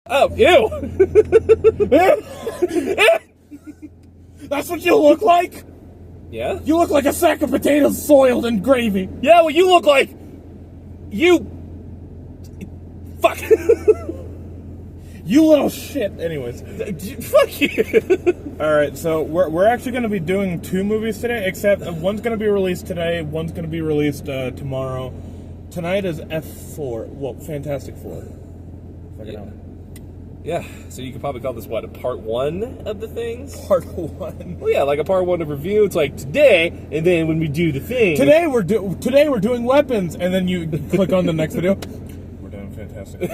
Oh, ew! That's what you look like? Yeah? You look like a sack of potatoes soiled in gravy. Yeah, well, you look like... You... Fuck. You little shit. Anyways. Fuck you. Alright, so we're actually going to be doing 2 movies today, except one's going to be released today, one's going to be released tomorrow. Tonight is F4. Well, Fantastic Four. Yeah. Yeah, so you could probably call this, what, a part 1 of the things? Part 1. Well, yeah, like a part 1 of review. It's like today, and then when we do the thing... Today we're doing weapons, and then you click on the next video. We're doing Fantastic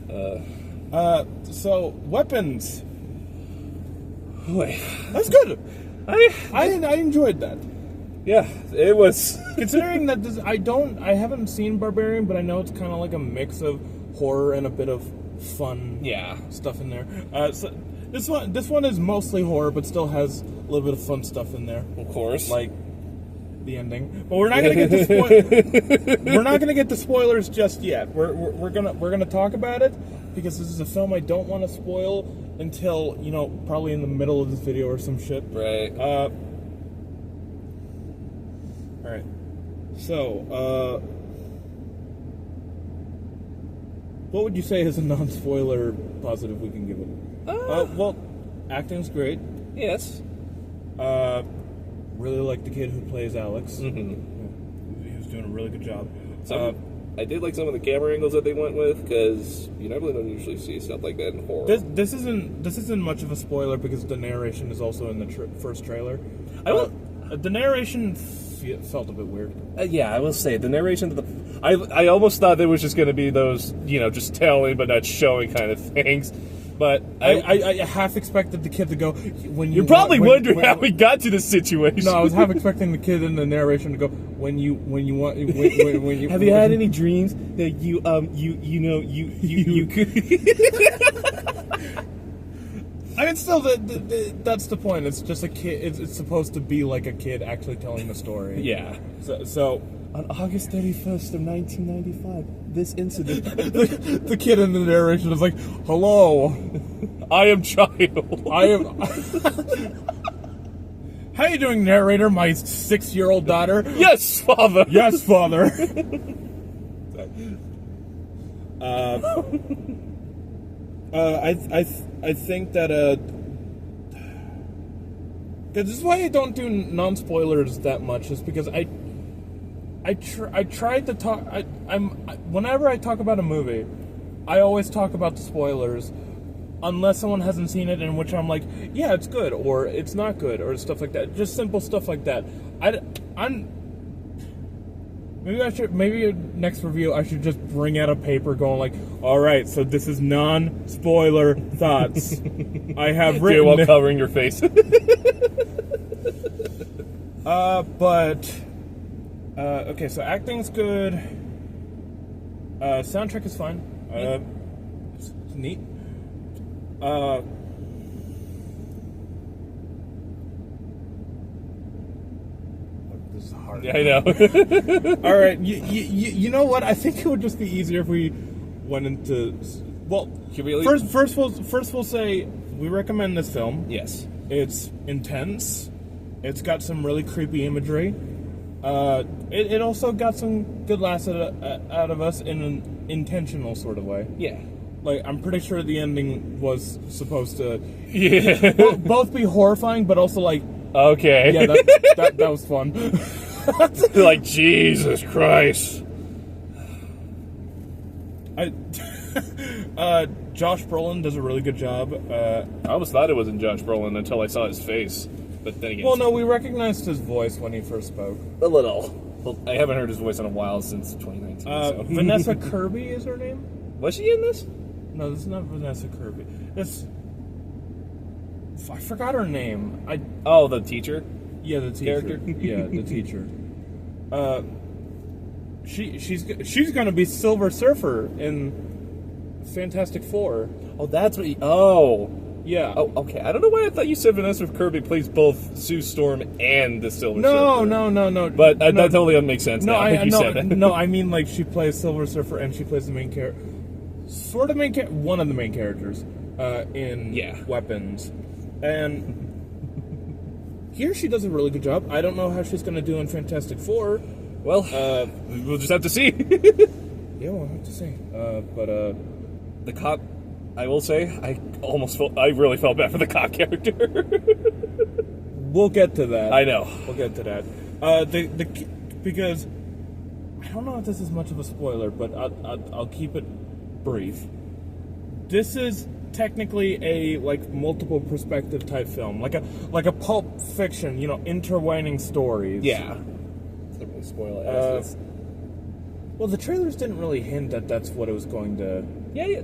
Four. So weapons. Boy. That's good. I enjoyed that. Yeah, it was... Considering that I haven't seen Barbarian, but I know it's kind of like a mix of horror and a bit of fun stuff in there. So this one is mostly horror, but still has a little bit of fun stuff in there. Of course. Like the ending. But we're not gonna get to we're not gonna get to spoilers just yet. We're gonna talk about it because this is a film I don't want to spoil until, you know, probably in the middle of this video or some shit. Right. Alright. So, what would you say is a non-spoiler positive we can give it? Well, acting's great. Yes. Really like the kid who plays Alex. Mm-hmm. He was doing a really good job. I did like some of the camera angles that they went with, because you really don't usually see stuff like that in horror. This isn't much of a spoiler because the narration is also in the first trailer. The narration felt a bit weird. Yeah, I will say the narration. I almost thought it was just going to be those, just telling but not showing kind of things. But I half expected the kid to go when you're probably wondering how we got to this situation. No, I was half expecting the kid in the narration to go when you want when you have you had any dreams that you could. I mean, still, that's the point. It's just a kid. It's supposed to be like a kid actually telling the story. Yeah. So on August 31st of 1995, this incident. the kid in the narration is like, "Hello, I am child. I am." How you doing, narrator? My 6-year-old daughter. Yes, father. Yes, father. I think that this is why I don't do non-spoilers that much, is because I tried to talk. Whenever I talk about a movie, I always talk about the spoilers, unless someone hasn't seen it, in which I'm like, yeah, it's good or it's not good or stuff like that. Just simple stuff like that. Maybe next review I should just bring out a paper going like, all right, so this is non-spoiler thoughts. I have written while covering your face. Okay, so acting's good. Soundtrack is fine. It's neat. This is hard. Yeah, I know. All right, you know what? I think it would just be easier if we went into. Well, first we'll say we recommend this film. Yes, it's intense. It's got some really creepy imagery. It also got some good laughs out of us in an intentional sort of way. Yeah. Like, I'm pretty sure the ending was supposed to both be horrifying, but also like, okay, yeah, that was fun. Like, Jesus Christ. Josh Brolin does a really good job. I almost thought it wasn't Josh Brolin until I saw his face. But then again, well, no, we recognized his voice when he first spoke. A little. Well, I haven't heard his voice in a while, since 2019. So. Vanessa Kirby is her name? Was she in this? No, this is not Vanessa Kirby. I forgot her name. Oh, the teacher? Yeah, the teacher. Character? Yeah, the teacher. She's gonna be Silver Surfer in Fantastic Four. Oh, that's what. Oh. Yeah. Oh, okay. I don't know why I thought you said Vanessa Kirby plays both Sue Storm and the Silver No, Surfer. no. But no, that totally makes sense no, now. I You no, said that. no. I mean, like she plays Silver Surfer and she plays the main character, sort of one of the main characters in Weapons, and here she does a really good job. I don't know how she's going to do in Fantastic Four. Well, we'll just have to see. Yeah, we'll have to see. But the cop, I will say, I really felt bad for the cop character. we'll get to that. I know. We'll get to that. Because I don't know if this is much of a spoiler, but I'll keep it brief. This is technically a multiple perspective type film, like a Pulp Fiction, intertwining stories. Yeah. Doesn't really spoil it. Well, the trailers didn't really hint that that's what it was going to. Yeah.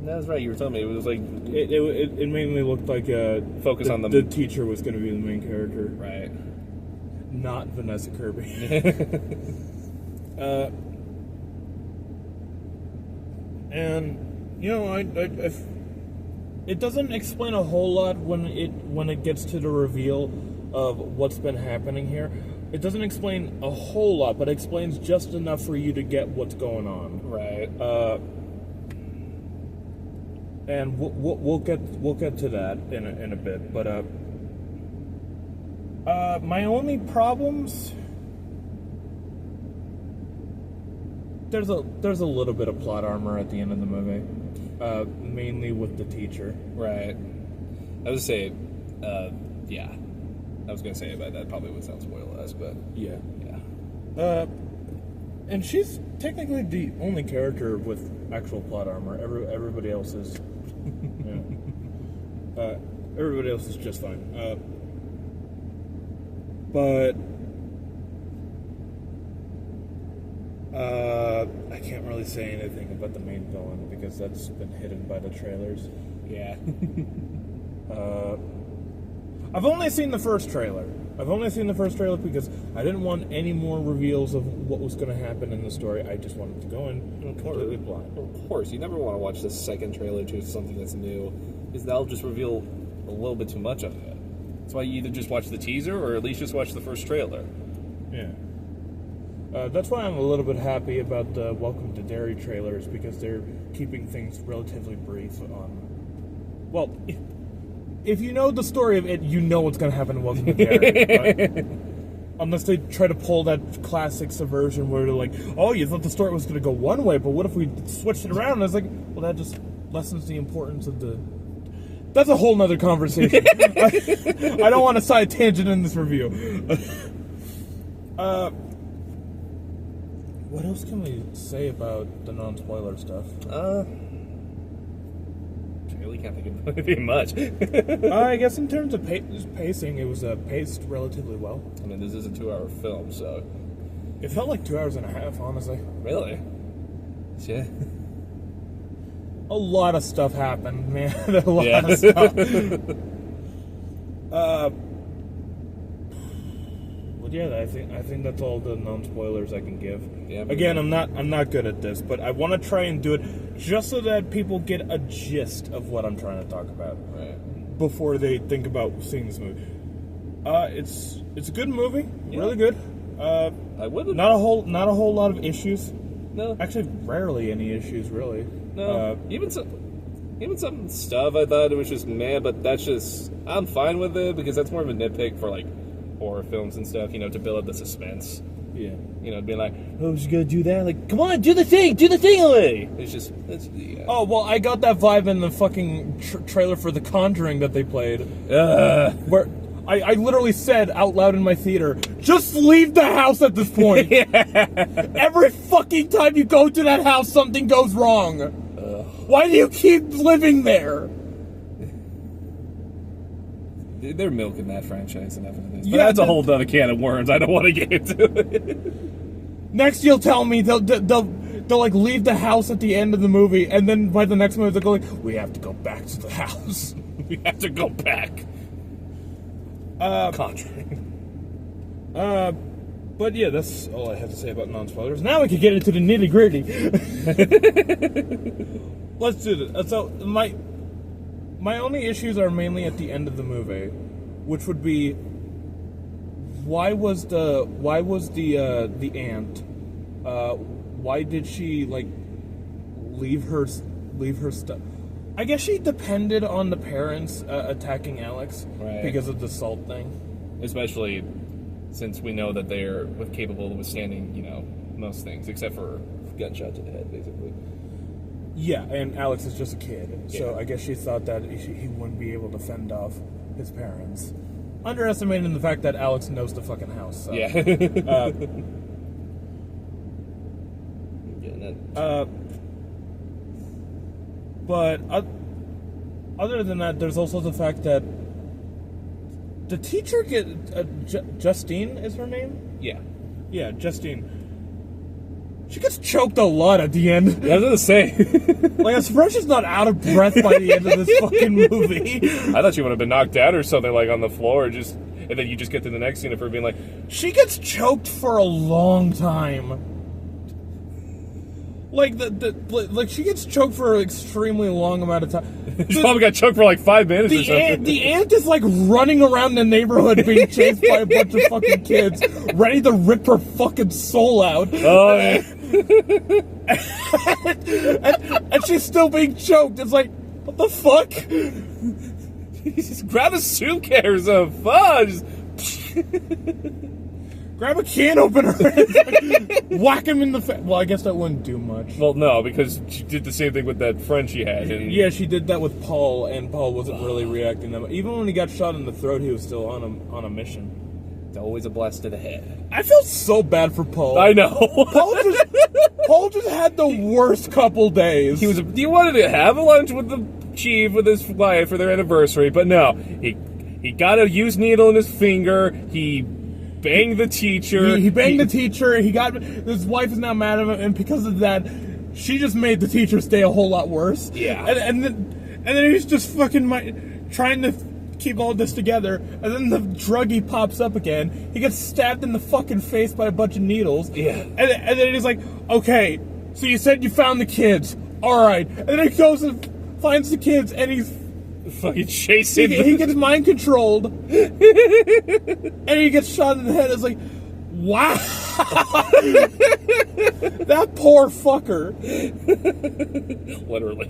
That's right. You were telling me it was like it mainly looked like focus on the teacher was going to be the main character, right? Not Vanessa Kirby. And it doesn't explain a whole lot when it gets to the reveal of what's been happening here. It doesn't explain a whole lot, but it explains just enough for you to get what's going on. Right. And we'll get to that in a bit. But my only problems. There's a little bit of plot armor at the end of the movie, mainly with the teacher. Right. I would say, yeah. I was gonna say, but that probably would sound spoiler-esque, but Yeah. yeah. And she's technically the only character with actual plot armor. Everybody else is, everybody else is just fine. But I can't really say anything about the main villain because that's been hidden by the trailers. Yeah. I've only seen the first trailer. Because I didn't want any more reveals of what was going to happen in the story. I just wanted to go in completely blind. Of course, you never want to watch the second trailer to something that's new, because that'll just reveal a little bit too much of it. That's why you either just watch the teaser or at least just watch the first trailer. Yeah. That's why I'm a little bit happy about the Welcome to Derry trailers, because they're keeping things relatively brief on... Well, if you know the story of it, you know what's going to happen in Welcome to Derry. Unless they try to pull that classic subversion where they're like, oh, you thought the story was going to go one way, but what if we switched it around? And it's like, well, that just lessens the importance of the... That's a whole nother conversation. I don't want to side tangent in this review. What else can we say about the non-spoiler stuff? I really can't think of anything much. I guess in terms of pacing, it was paced relatively well. I mean, this is a 2-hour film, so... It felt like 2 hours and a half, honestly. Really? Yeah. A lot of stuff happened, man. A lot of stuff. But yeah, I think that's all the non-spoilers I can give. Yeah, again, I'm not good at this, but I want to try and do it just so that people get a gist of what I'm trying to talk about, right, before they think about seeing this movie. It's a good movie, really good. I wouldn't. Not a whole lot of issues. No, actually, rarely any issues, really. No, even some stuff I thought it was just meh, but that's just, I'm fine with it because that's more of a nitpick for like horror films and stuff, to build up the suspense. Yeah. Being like, oh, she's gonna do that? Like, come on, do the thing already! It's yeah. Oh, well, I got that vibe in the fucking trailer for The Conjuring that they played. Where I literally said out loud in my theater, just leave the house at this point! Every fucking time you go to that house, something goes wrong! Why do you keep living there? They're milking that franchise enough of this. But that's a whole other can of worms. I don't want to get into it. Next, you'll tell me they'll like leave the house at the end of the movie, and then by the next movie they're going, we have to go back to the house. We have to go back. Conjuring. But yeah, that's all I have to say about non-spoilers. Now we can get into the nitty-gritty. Let's do this. So my only issues are mainly at the end of the movie, which would be why was the aunt why did she like leave her stuff? I guess she depended on the parents attacking Alex because of the salt thing. Especially since we know that they're capable of withstanding, most things, except for gunshot to the head, basically. Yeah, and Alex is just a kid, so I guess she thought that he wouldn't be able to fend off his parents. Underestimating the fact that Alex knows the fucking house. So. Yeah. But other than that, there's also the fact that the teacher Justine is her name? Yeah. Yeah, Justine. She gets choked a lot at the end. I was gonna say. Like, I'm surprised she's not out of breath by the end of this fucking movie. I thought she would have been knocked out or something, like on the floor, and then you just get to the next scene of her being like, she gets choked for a long time. Like like she gets choked for an extremely long amount of time. she probably got choked for like 5 minutes or something. The aunt is like running around the neighborhood being chased by a bunch of fucking kids, ready to rip her fucking soul out. Oh, yeah. and she's still being choked. It's like, what the fuck? Just grab a suitcase or some fudge. Grab a can opener and whack him in the face. Well, I guess that wouldn't do much. Well, no, because she did the same thing with that friend she had. And yeah, she did that with Paul, and Paul wasn't really reacting to them. Even when he got shot in the throat, he was still on a mission. It's always a blast to the head. I feel so bad for Paul. I know. Paul just had the worst couple days. He wanted to have a lunch with the chief with his wife for their anniversary, but no, he got a used needle in his finger. He banged the teacher. He banged the teacher. His wife is now mad at him, and because of that, she just made the teacher's day a whole lot worse. Yeah. And then he's just fucking trying to keep all this together, and then the druggie pops up again. He gets stabbed in the fucking face by a bunch of needles. Yeah. And then he's like, okay, so you said you found the kids. All right. And then he goes and finds the kids, and he's fucking chasing he gets mind controlled. And he gets shot in the head. It's like, wow. That poor fucker. Literally.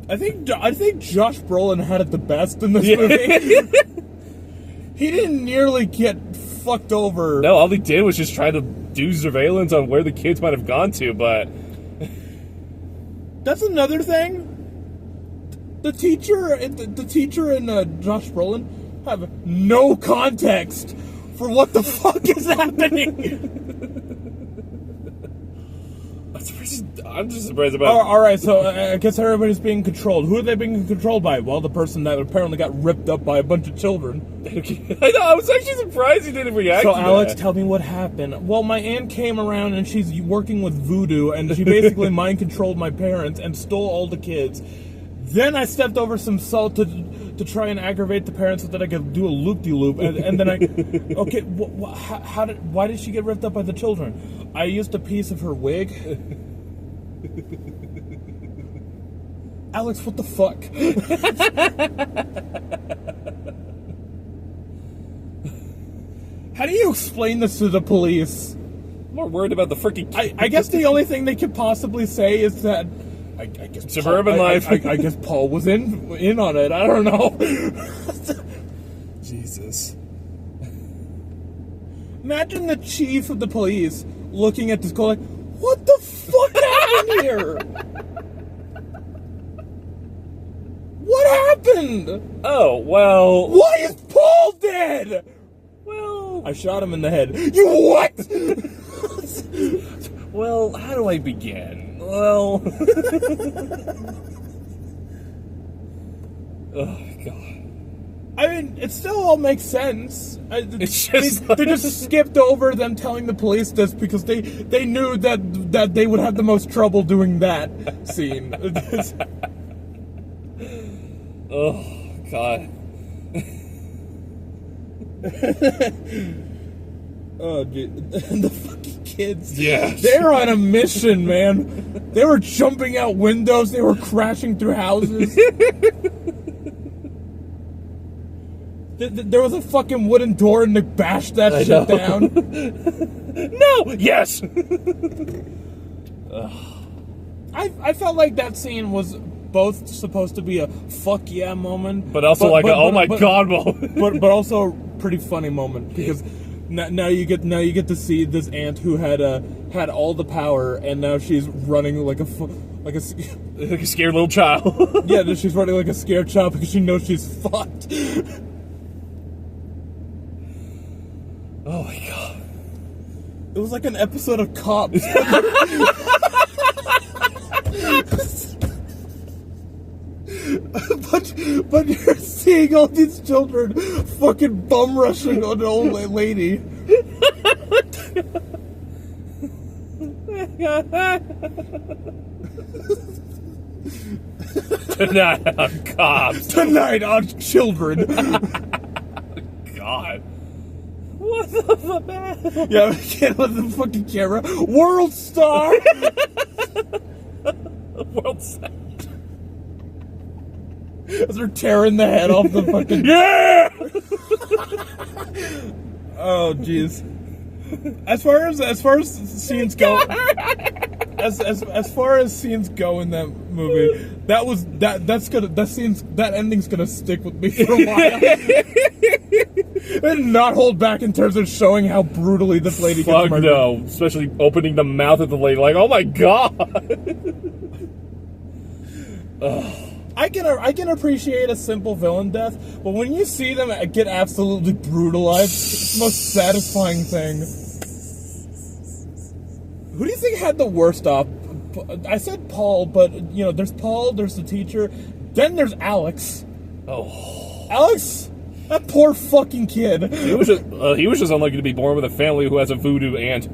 I think Josh Brolin had it the best in this movie. He didn't nearly get fucked over. No, all he did was just try to do surveillance on where the kids might have gone to, but that's another thing. The teacher and Josh Brolin have no context for what the fuck is happening. I'm just surprised about. All right, so I guess everybody's being controlled. Who are they being controlled by? Well, the person that apparently got ripped up by a bunch of children. I know. I was actually surprised he didn't react. So, to Alex, that. tell me what happened. Well, my aunt came around and she's working with voodoo, and she basically mind controlled my parents and stole all the kids. Then I stepped over some salt to try and aggravate the parents so that I could do a loop-de-loop, and then okay, why did she get ripped up by the children? I used a piece of her wig. Alex, what the fuck? How do you explain this to the police? I'm more worried about the freaking. I guess the only thing they could possibly say is that I guess suburban life. I guess Paul was in on it. I don't know. Jesus. Imagine the chief of the police looking at this girl like, what the fuck happened here? What happened? Oh, well. Why is Paul dead? Well. I shot him in the head. You what? Well, how do I begin? Well. Oh, God. I mean, it still all makes sense. It's just they just skipped over them telling the police this because they knew that they would have the most trouble doing that scene. Oh, God. Oh, dude. The fucking kids. Yeah. They're on a mission, man. They were jumping out windows. They were crashing through houses. There was a fucking wooden door and they bashed that shit down. No! Yes! I felt like that scene was both supposed to be a fuck yeah moment, But also oh my god moment. but also a pretty funny moment because now you get to see this aunt who had all the power and now she's running like a scared little child. yeah, she's running like a scared child because she knows she's fucked. Oh my god. It was like an episode of Cops. But you're seeing all these children fucking bum rushing on an old lady. Tonight on Cops. Tonight on Children. God. What the fuck? Yeah, I can't let the fucking camera. World Star! World Star. As they're tearing the head off the fucking. Yeah! Oh, jeez. As far as scenes go, as far as scenes go in that movie, that ending's gonna stick with me for a while. And not hold back in terms of showing how brutally this lady gets Fuck murdered. no. Especially opening the mouth of the lady like, oh my god! I can appreciate a simple villain death, but when you see them get absolutely brutalized, it's the most satisfying thing. Who do you think had the worst op? I said Paul, but there's Paul, there's the teacher, then there's Alex. Oh. Alex, that poor fucking kid. He was just unlucky to be born with a family who has a voodoo aunt.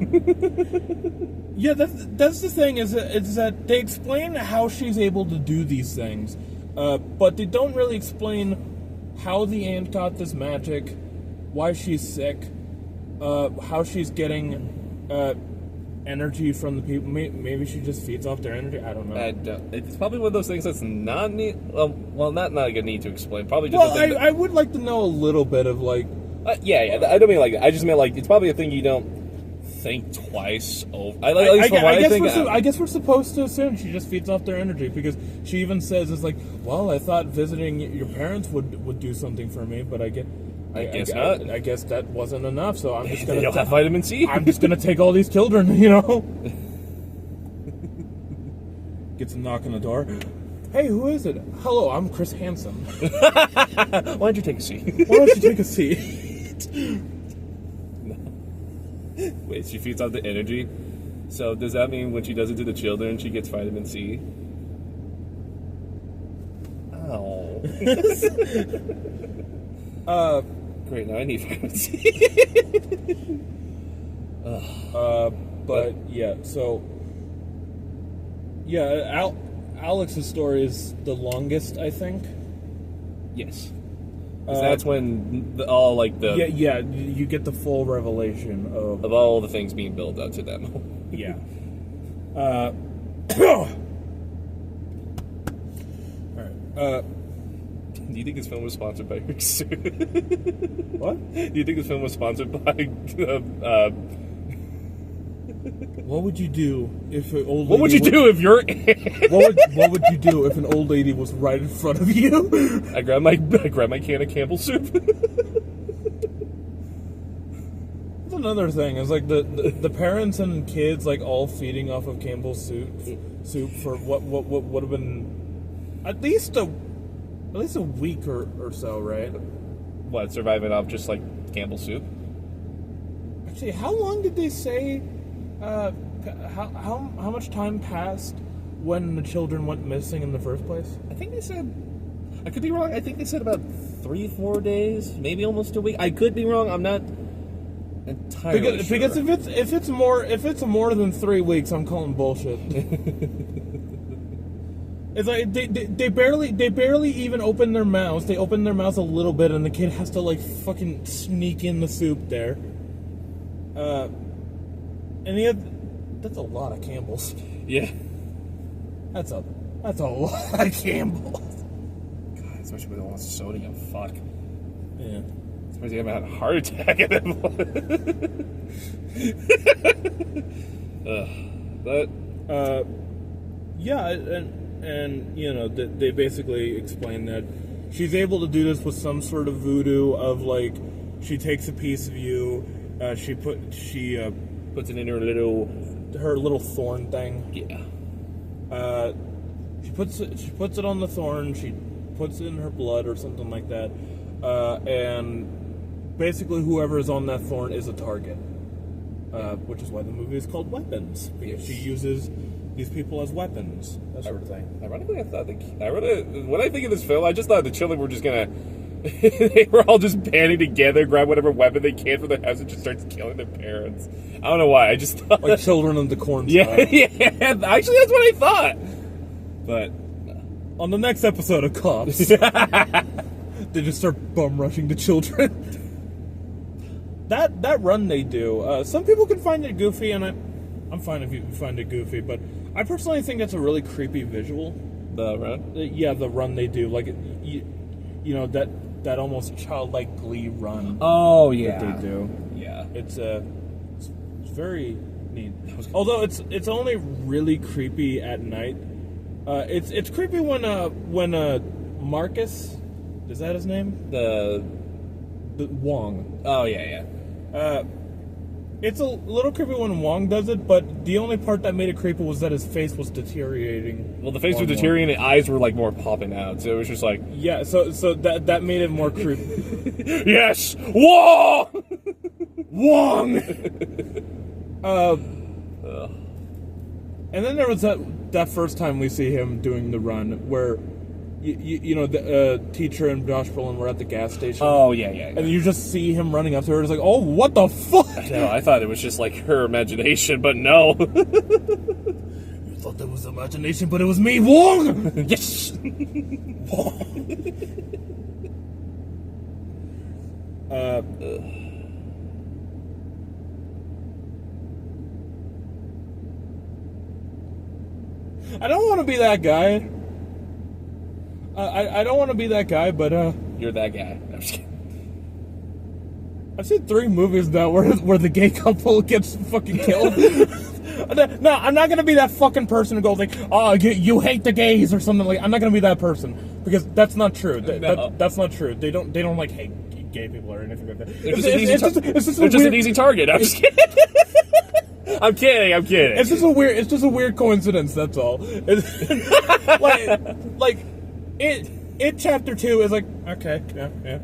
Yeah, that's the thing is that they explain how she's able to do these things, but they don't really explain how the aunt got this magic, why she's sick, how she's getting energy from the people. Maybe she just feeds off their energy. I don't know. It's probably one of those things that's not neat. Well, not like a need to explain. Probably just. Well, I would like to know a little bit of like. Yeah. I don't mean like that. I just meant like it's probably a thing you don't think twice over. I guess we're supposed to assume she just feeds off their energy because she even says it's like, well, I thought visiting your parents would do something for me, but I guess not. I guess that wasn't enough, so I'm just gonna. They don't have vitamin C. I'm just gonna take all these children, Gets a knock on the door. Hey, who is it? Hello, I'm Chris Hansen. Why don't you take a seat? Why don't you take a seat? Wait, she feeds off the energy. So does that mean when she does it to the children, she gets vitamin C? Oh. Great, now I need vitamin C. But yeah, so yeah, Alex's story is the longest, I think. Yes. 'Cause that's when all like the you get the full revelation of all the things being built up to them. Yeah. Alright. Do you think this film was sponsored by What? Do you think this film was sponsored by What would you do if an old lady What would you do if you're what would you do if an old lady was right in front of you? I grab my can of Campbell soup. That's another thing. It's like the parents and kids like all feeding off of Campbell's soup for what would have been at least a week or so, right? What, surviving off just like Campbell soup? Actually, how long did they say? How much time passed when the children went missing in the first place? I think they said. I could be wrong. I think they said about 3-4 days, maybe almost a week. I could be wrong. I'm not entirely sure. Because if it's more than 3 weeks, I'm calling bullshit. It's like they barely even open their mouths. They open their mouths a little bit, and the kid has to like fucking sneak in the soup there. And that's a lot of Campbell's. Yeah. That's a lot of Campbell's. God, especially with all the sodium. Fuck. Yeah. Especially if I had a heart attack at that point. But yeah, and you know, they basically explain that she's able to do this with some sort of voodoo of like, she takes a piece of you, she puts it in her little thorn thing. Yeah. She puts it on the thorn. She puts it in her blood or something like that, and basically whoever is on that thorn is a target. Which is why the movie is called Weapons, because she uses these people as weapons, that sort of thing. Ironically, when I think of this film, I just thought the children were just gonna. They were all just banding together, grab whatever weapon they can from their house, and just start killing their parents. I don't know why. I just thought Like Children of the Corn. yeah, style. yeah. Actually, that's what I thought. But On the next episode of Cops, they just start bum rushing the children. That run they do. Some people can find it goofy, and I'm fine if you find it goofy, but I personally think that's a really creepy visual. the run. Yeah, the run they do, like you know that almost childlike Glee run. Oh that they do. Yeah. It's very neat. Although it's only really creepy at night. It's creepy when Marcus, is that his name? The Wong. Oh yeah. It's a little creepy when Wong does it, but the only part that made it creepy was that his face was deteriorating. Well, the face was more and more. deteriorating, and the eyes were like more popping out. So it was just like, Yeah, so that made it more creepy. yes, Wong, Wong. And then there was that first time we see him doing the run where, you know, the teacher and Josh Brolin were at the gas station. Oh yeah. And you just see him running up to her. It's like, oh, what the fuck? No, I thought it was just like her imagination, but no. You thought that was imagination, but it was me, Wong. Yes. I don't want to be that guy. I don't want to be that guy, but You're that guy. I'm just kidding. I've seen 3 movies now where the gay couple gets fucking killed. No, I'm not gonna be that fucking person who goes like, "Oh, you hate the gays" or something like. I'm not gonna be that person because that's not true. That's not true. They don't like hate gay people or anything like that. They're just an easy target. I'm just kidding. I'm kidding. It's just a weird coincidence. That's all. like it. Chapter 2 is like, okay, yeah.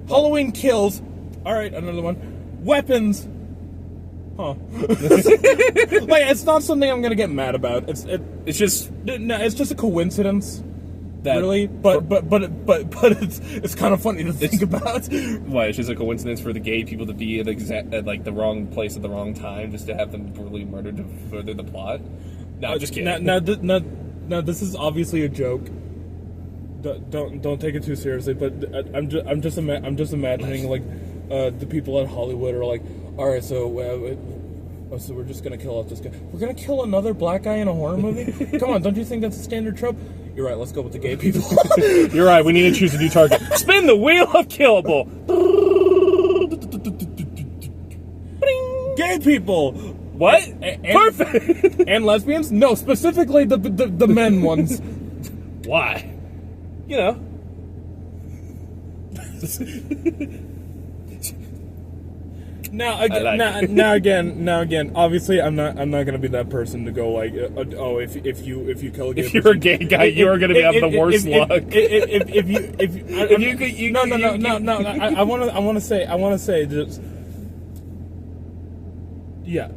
Halloween Kills. All right, another one. Weapons. Huh. Like, it's not something I'm gonna get mad about. It's just a coincidence. Really, but it's kind of funny to think about. Why? It's just a coincidence for the gay people to be at like the wrong place at the wrong time, just to have them brutally murdered to further the plot. No, I'm just kidding. Now, this is obviously a joke. Don't take it too seriously. But I'm just imagining like the people at Hollywood are like, all right, so we're just gonna kill off this guy. We're gonna kill another black guy in a horror movie? Come on, don't you think that's a standard trope? You're right. Let's go with the gay people. You're right. We need to choose a new target. Spin the wheel of killable. Gay people. What? Perfect. And lesbians? No, specifically the men ones. Why? You know. Now again. Obviously, I'm not gonna be that person to go like, oh, if you kill a gay If you're a gay guy, you are gonna have the worst luck. No. I want to say just. Yeah,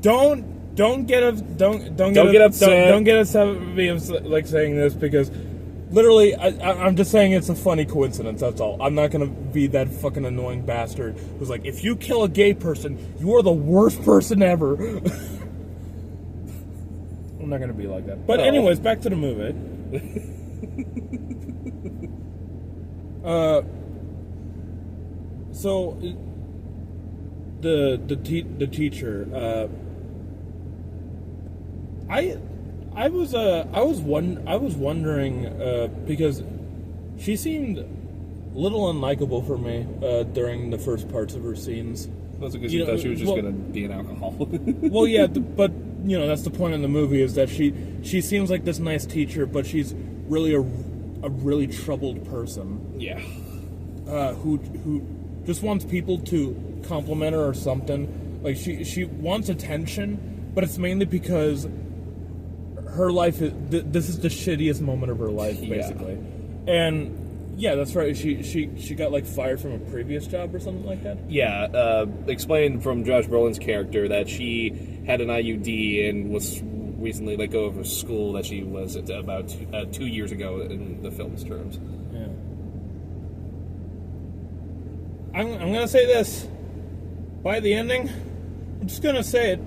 don't get upset. Don't get upset with me like saying this because literally I'm just saying it's a funny coincidence. That's all. I'm not gonna be that fucking annoying bastard who's like, if you kill a gay person, you are the worst person ever. I'm not gonna be like that. But anyways, back to the movie. So the teacher. I was wondering because she seemed a little unlikable for me during the first parts of her scenes. That's because you thought she was just going to be an alcoholic. Well, yeah, but that's the point in the movie is that she seems like this nice teacher, but she's really a really troubled person. Yeah. Who just wants people to compliment her or something. Like she wants attention, but it's mainly because her life is this is the shittiest moment of her life, basically. Yeah. And yeah, that's right. She got like fired from a previous job or something like that. Yeah, explained from Josh Brolin's character that she had an IUD and was recently let go of a school that she was at about 2 years ago in the film's terms. Yeah. I'm gonna say this. By the ending, I'm just gonna say it.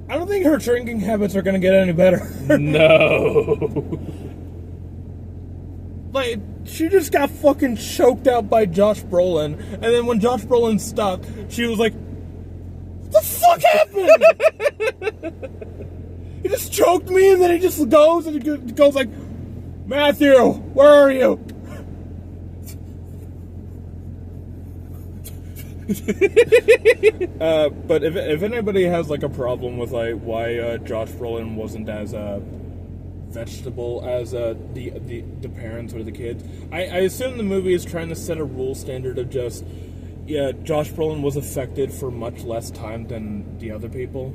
I don't think her drinking habits are gonna get any better. No. Like, she just got fucking choked out by Josh Brolin, and then when Josh Brolin stopped, she was like, "What the fuck happened?" He just choked me, and then he just goes, and he goes like, "Matthew, where are you?" But if anybody has like a problem with like why Josh Brolin wasn't as vegetable as the parents or the kids, I assume the movie is trying to set a rule standard of just Josh Brolin was affected for much less time than the other people.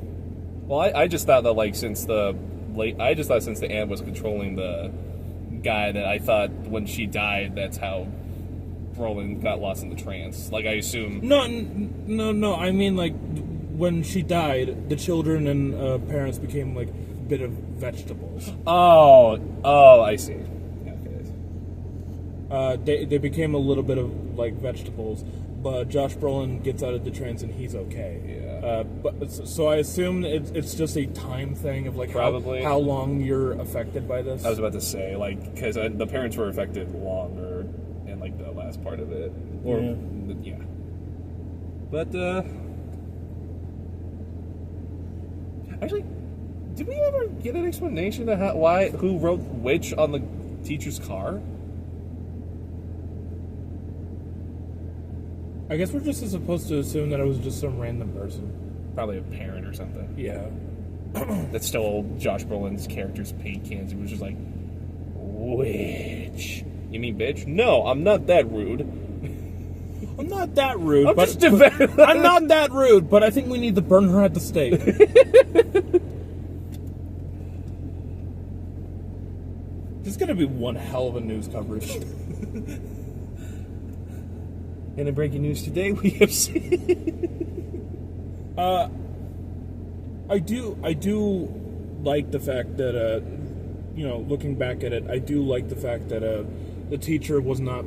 Well, I just thought that since the aunt was controlling the guy, that I thought when she died, that's how Brolin got lost in the trance. Like, I assume... No. I mean, like, when she died, the children and parents became, like, a bit of vegetables. Oh, I see. Okay. They became a little bit of, like, vegetables, but Josh Brolin gets out of the trance and he's okay. Yeah. So I assume it's just a time thing of, like, probably how long you're affected by this. I was about to say, like, because the parents were affected longer in, like, the last part of it. Or, yeah. But, actually, did we ever get an explanation of who wrote which on the teacher's car? I guess we're just supposed to assume that it was just some random person. Probably a parent or something. Yeah. That stole Josh Brolin's character's paint cans. He was just like, which? You mean bitch? No, I'm not that rude. I'm not that rude. I'm not that rude, but I think we need to burn her at the stake. This is going to be one hell of a news coverage. And in breaking news today, we have seen... I do like the fact that, looking back at it, I do like the fact that the teacher was not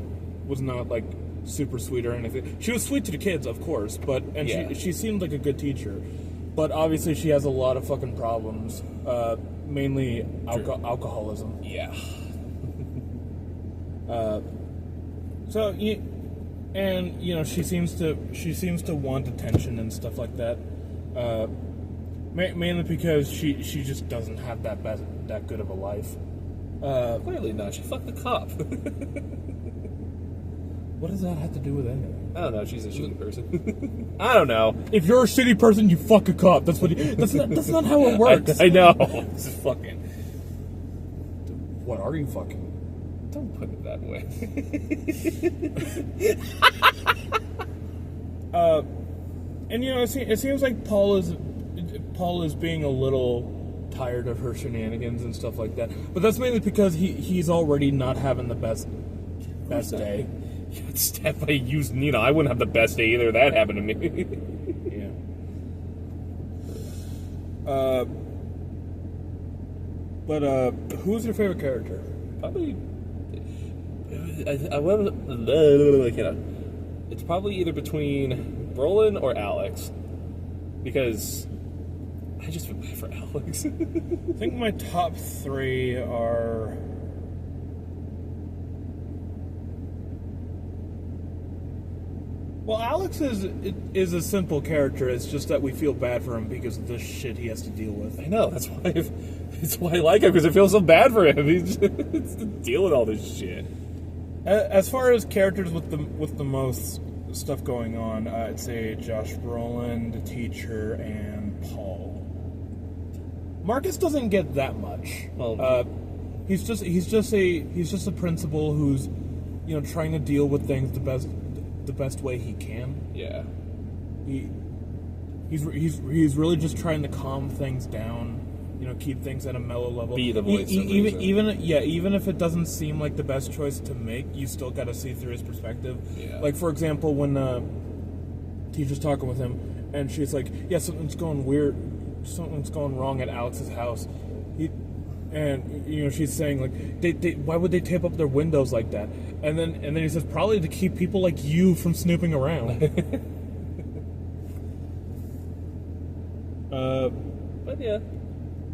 like super sweet or anything. She was sweet to the kids, of course, she seemed like a good teacher. But obviously she has a lot of fucking problems, mainly alcoholism. Yeah. She seems to want attention and stuff like that. Mainly because she just doesn't have that good of a life. Clearly not. She fucked the cop. What does that have to do with anything? I don't know. She's a shitty person. I don't know. If you're a shitty person, you fuck a cop. That's not how it works. I know. This is fucking. What are you fucking? Don't put it that way. It seems like Paul is being a little tired of her shenanigans and stuff like that. But that's mainly because he's already not having the best day. You got stabbed by a used needle. I wouldn't have the best day either. That happened to me. Yeah. Who's your favorite character? Probably. It's probably either between Brolin or Alex, because I just feel bad for Alex. I think my top three are. Well, Alex is a simple character. It's just that we feel bad for him because of the shit he has to deal with. I know, that's why I like him, because it feels so bad for him. He's just to deal with all this shit. As far as characters with the most stuff going on, I'd say Josh Brolin, the teacher, and Paul. Marcus doesn't get that much. Well, he's just a principal who's, trying to deal with things the best way he can. yeah. He's really just trying to calm things down, keep things at a mellow level. Be the voice of reason. Even if it doesn't seem like the best choice to make, you still got to see through his perspective. Yeah. Like, for example, when teacher's talking with him, and she's like, "Yeah, something's going wrong at Alex's house." She's saying like, why would they tape up their windows like that? And then he says, probably to keep people like you from snooping around. But yeah.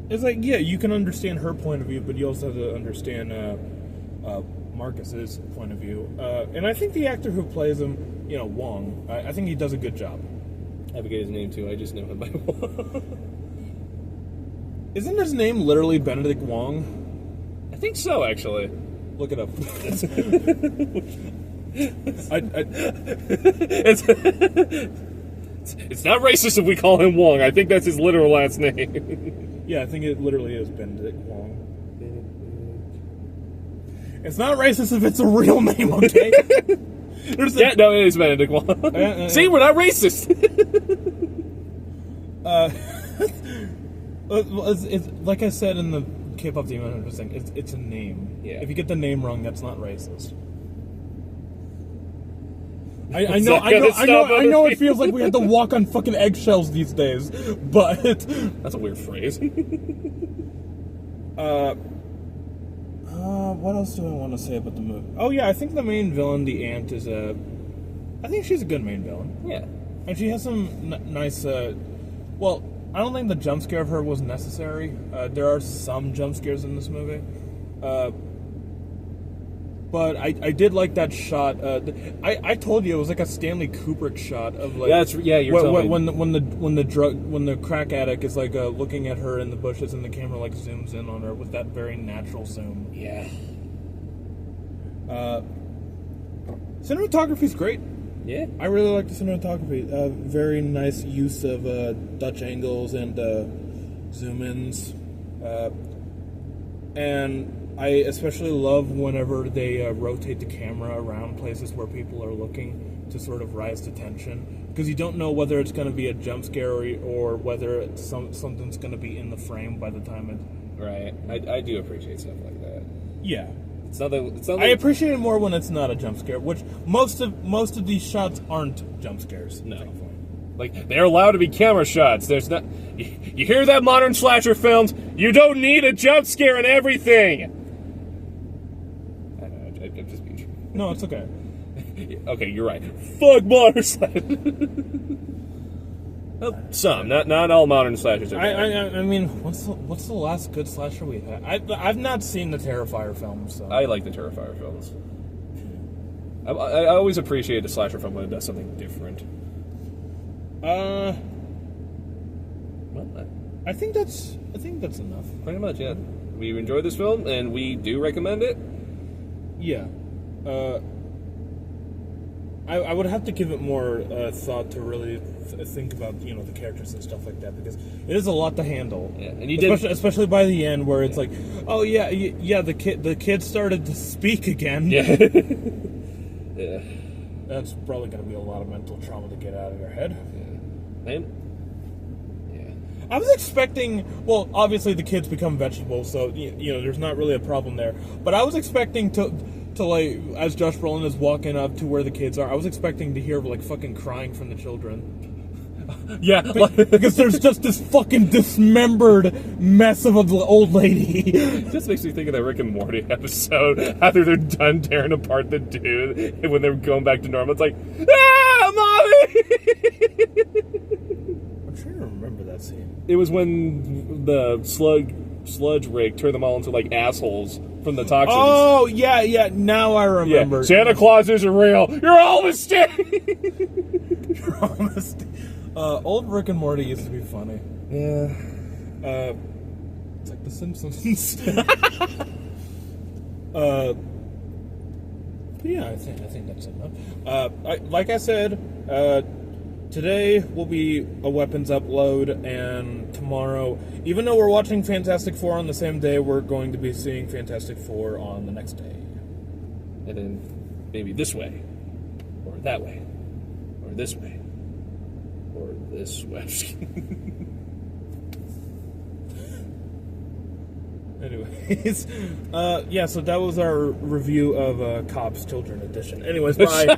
It's like, yeah, you can understand her point of view, but you also have to understand Marcus's point of view. And I think the actor who plays him, Wong, I think he does a good job. I forget his name too. I just know him by Wong. Isn't his name literally Benedict Wong? I think so, actually. Look it up. It's not racist if we call him Wong. I think that's his literal last name. Yeah, I think it literally is Benedict Wong. It's not racist if it's a real name, okay? No, it is Benedict Wong. See, we're not racist. It's like I said in the K-pop Demon Hunter thing, it's a name. Yeah. If you get the name wrong, that's not racist. I know it feels like we have to walk on fucking eggshells these days, but that's a weird phrase. What else do I want to say about the movie? Oh yeah, I think the main villain, the Ant, I think she's a good main villain. Yeah. And she has some nice, well, I don't think the jump scare of her was necessary. There are some jump scares in this movie. But I did like that shot. I told you it was like a Stanley Kubrick shot of like. You're telling me. when the crack addict is like looking at her in the bushes and the camera like zooms in on her with that very natural zoom. Yeah. Cinematography's great. Yeah. I really like the cinematography. Very nice use of Dutch angles and zoom-ins. And I especially love whenever they rotate the camera around places where people are looking to sort of rise to tension. Because you don't know whether it's going to be a jump scare or whether it's something's going to be in the frame by the time it... Right. I do appreciate stuff like that. Yeah. It's nothing. I appreciate it more when it's not a jump scare, which most of these shots aren't jump scares. No. Like, they're allowed to be camera shots. There's not... You hear that, modern slasher films? You don't need a jump scare in everything! I don't know, I'm just being true. No, it's okay. Okay, you're right. Fuck modern slasher! Well, some. Not all modern slashers are bad. I mean, what's the last good slasher we've had? I've not seen the Terrifier films, so... I like the Terrifier films. I always appreciate a slasher film when it does something different. Well, I think that's enough. Pretty much, yeah. We enjoyed this film, and we do recommend it. Yeah. I would have to give it more thought to really think about the characters and stuff like that, because it is a lot to handle. Yeah, and especially by the end where it's like, oh yeah, the kid started to speak again. Yeah. Yeah. That's probably going to be a lot of mental trauma to get out of your head. Yeah. I was expecting, well, obviously the kids become vegetables, so there's not really a problem there. But I was expecting to like, as Josh Brolin is walking up to where the kids are, I was expecting to hear like fucking crying from the children. Yeah, because there's just this fucking dismembered mess of an old lady. It just makes me think of that Rick and Morty episode after they're done tearing apart the dude, and when they're going back to normal, it's like, mommy! I'm trying to remember that scene. It was when the sludge rig turned them all into like assholes from the toxins. Oh yeah, now I remember. Yeah. Santa Claus isn't real. You're all mistaken. your honesty. Old Rick and Morty used to be funny. Yeah. It's like The Simpsons. But yeah, I think that's enough. Like I said, today will be a weapons upload, and tomorrow, even though we're watching Fantastic Four on the same day, we're going to be seeing Fantastic Four on the next day. And then maybe this way, or that way, or this way, or this way. Anyways, yeah, so that was our review of Cobb's Children Edition. Anyways, bye.